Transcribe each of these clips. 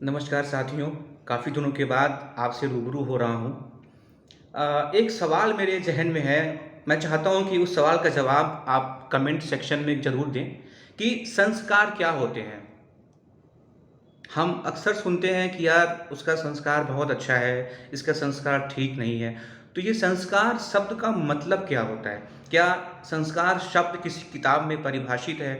नमस्कार साथियों, काफ़ी दिनों के बाद आपसे रूबरू हो रहा हूँ। एक सवाल मेरे ज़हन में है, मैं चाहता हूँ कि उस सवाल का जवाब आप कमेंट सेक्शन में ज़रूर दें कि संस्कार क्या होते हैं? हम अक्सर सुनते हैं कि यार उसका संस्कार बहुत अच्छा है, इसका संस्कार ठीक नहीं है। तो ये संस्कार शब्द का मतलब क्या होता है? क्या संस्कार शब्द किसी किताब में परिभाषित है?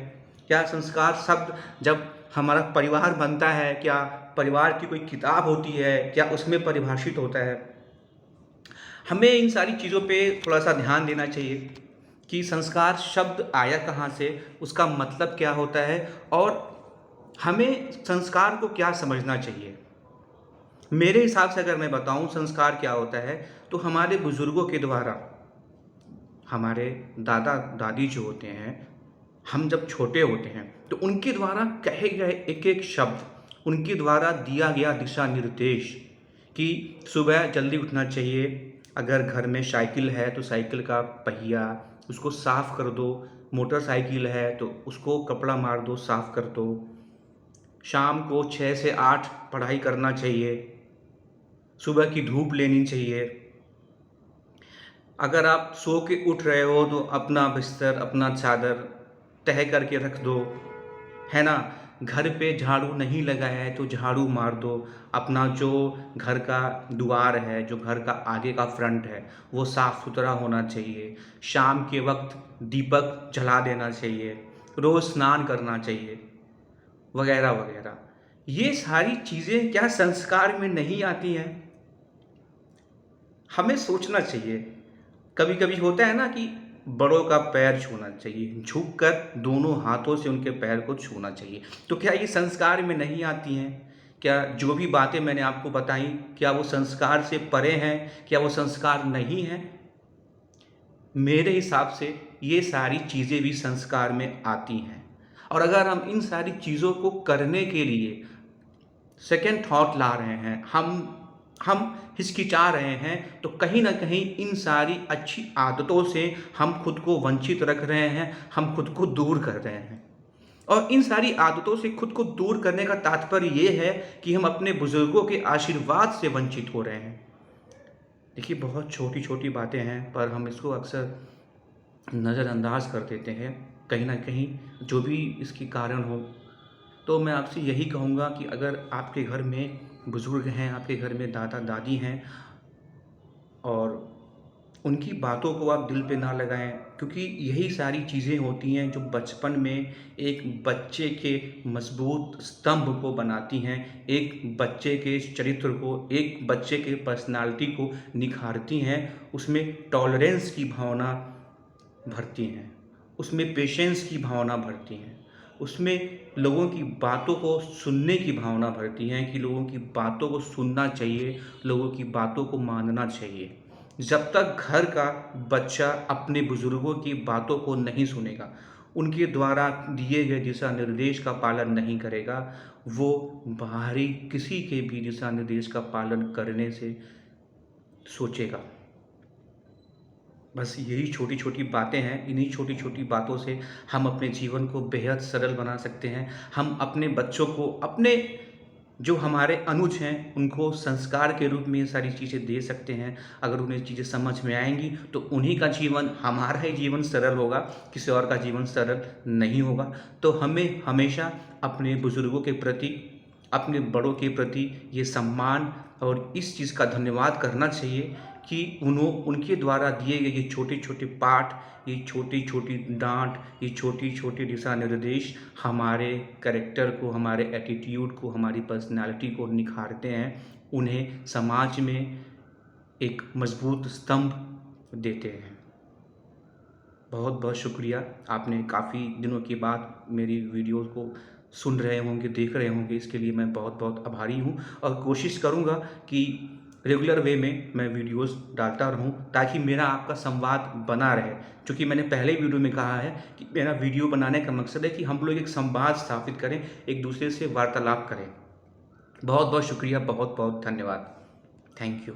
क्या संस्कार शब्द जब हमारा परिवार बनता है, क्या परिवार की कोई किताब होती है, क्या उसमें परिभाषित होता है? हमें इन सारी चीज़ों पे थोड़ा-सा ध्यान देना चाहिए कि संस्कार शब्द आया कहाँ से, उसका मतलब क्या होता है और हमें संस्कार को क्या समझना चाहिए। मेरे हिसाब से अगर मैं बताऊँ संस्कार क्या होता है, तो हमारे बुज़ुर्गों के द्वारा, हमारे दादा-दादी जो होते हैं, हम जब छोटे होते हैं, तो उनके द्वारा कहे गए एक-एक शब्द, उनके द्वारा दिया गया दिशा निर्देश कि सुबह जल्दी उठना चाहिए, अगर घर में साइकिल है तो साइकिल का पहिया उसको साफ़ कर दो, मोटरसाइकिल है तो उसको कपड़ा मार दो, साफ़ कर दो। शाम को 6 से 8 पढ़ाई करना चाहिए, सुबह की धूप लेनी चाहिए। अगर आप सो के उठ रहे हो तो अपना बिस्तर, अपना चादर तह करके रख दो, है ना? घर पे झाड़ू नहीं लगाया है तो झाड़ू मार दो। अपना जो घर का द्वार है, जो घर का आगे का फ्रंट है, वो साफ़-सुथरा होना चाहिए। शाम के वक़्त दीपक जला देना चाहिए, रोज़ स्नान करना चाहिए, वग़ैरह-वग़ैरह। ये सारी चीज़ें क्या संस्कार में नहीं आती हैं? हमें सोचना चाहिए। कभी-कभी होता है ना कि बड़ों का पैर छूना चाहिए, झुककर दोनों हाथों से उनके पैर को छूना चाहिए। तो क्या ये संस्कार में नहीं आती हैं? क्या जो भी बातें मैंने आपको बताई, क्या वो संस्कार से परे हैं? क्या वो संस्कार नहीं हैं? मेरे हिसाब से ये सारी चीज़ें भी संस्कार में आती हैं। और अगर हम इन सारी चीज़ों को करने के लिए सेकंड थॉट ला रहे हैं, हम हिचकिचा रहे हैं, तो कहीं न कहीं इन सारी अच्छी आदतों से हम खुद को वंचित रख रहे हैं, हम खुद को दूर कर रहे हैं। और इन सारी आदतों से खुद को दूर करने का तात्पर्य ये है कि हम अपने बुज़ुर्गों के आशीर्वाद से वंचित हो रहे हैं। देखिए, बहुत छोटी-छोटी बातें हैं, पर हम इसको अक्सर नज़रअंदाज कर देते हैं, कहीं न कहीं जो भी इसके कारण हो। तो मैं आपसे यही कहूँगा कि अगर आपके घर में बुज़ुर्ग हैं, आपके घर में दादा-दादी हैं और उनकी बातों को आप दिल पे ना लगाएँ, क्योंकि यही सारी चीज़ें होती हैं जो बचपन में एक बच्चे के मज़बूत स्तंभ को बनाती हैं, एक बच्चे के चरित्र को, एक बच्चे के पर्सनैलिटी को निखारती हैं, उसमें टॉलरेंस की भावना भरती हैं, उसमें पेशेंस की भावना भरती हैं, उसमें लोगों की बातों को सुनने की भावना भरती हैं कि लोगों की बातों को सुनना चाहिए, लोगों की बातों को मानना चाहिए। जब तक घर का बच्चा अपने बुज़ुर्गों की बातों को नहीं सुनेगा, उनके द्वारा दिए गए दिशा निर्देश का पालन नहीं करेगा, वो बाहरी किसी के भी दिशा निर्देश का पालन करने से सोचेगा। बस यही छोटी-छोटी बातें हैं, इन्हीं छोटी-छोटी बातों से हम अपने जीवन को बेहद सरल बना सकते हैं। हम अपने बच्चों को, अपने जो हमारे अनुज हैं, उनको संस्कार के रूप में ये सारी चीज़ें दे सकते हैं। अगर उन्हें चीज़ें समझ में आएँगी, तो उन्हीं का जीवन, हमारा ही जीवन सरल होगा, किसी और का जीवन सरल नहीं होगा। तो हमें हमेशा अपने बुज़ुर्गों के प्रति, अपने बड़ों के प्रति ये सम्मान और इस चीज़ का धन्यवाद करना चाहिए कि उनके द्वारा दिए गए ये छोटे-छोटे पाठ, ये छोटी-छोटी डाँट, ये छोटी-छोटी दिशा निर्देश हमारे कैरेक्टर को, हमारे एटीट्यूड को, हमारी पर्सनैलिटी को निखारते हैं, उन्हें समाज में एक मज़बूत स्तंभ देते हैं। बहुत-बहुत शुक्रिया, आपने काफ़ी दिनों के बाद मेरी वीडियो को सुन रहे होंगे, देख रहे होंगे, इसके लिए मैं बहुत-बहुत आभारी हूँ और कोशिश करूँगा कि रेगुलर वे में मैं वीडियोज़ डालता रहूँ ताकि मेरा आपका संवाद बना रहे। चूँकि मैंने पहले ही वीडियो में कहा है कि मेरा वीडियो बनाने का मकसद है कि हम लोग एक संवाद स्थापित करें, एक-दूसरे से वार्तालाप करें। बहुत-बहुत शुक्रिया, बहुत-बहुत धन्यवाद। Thank you.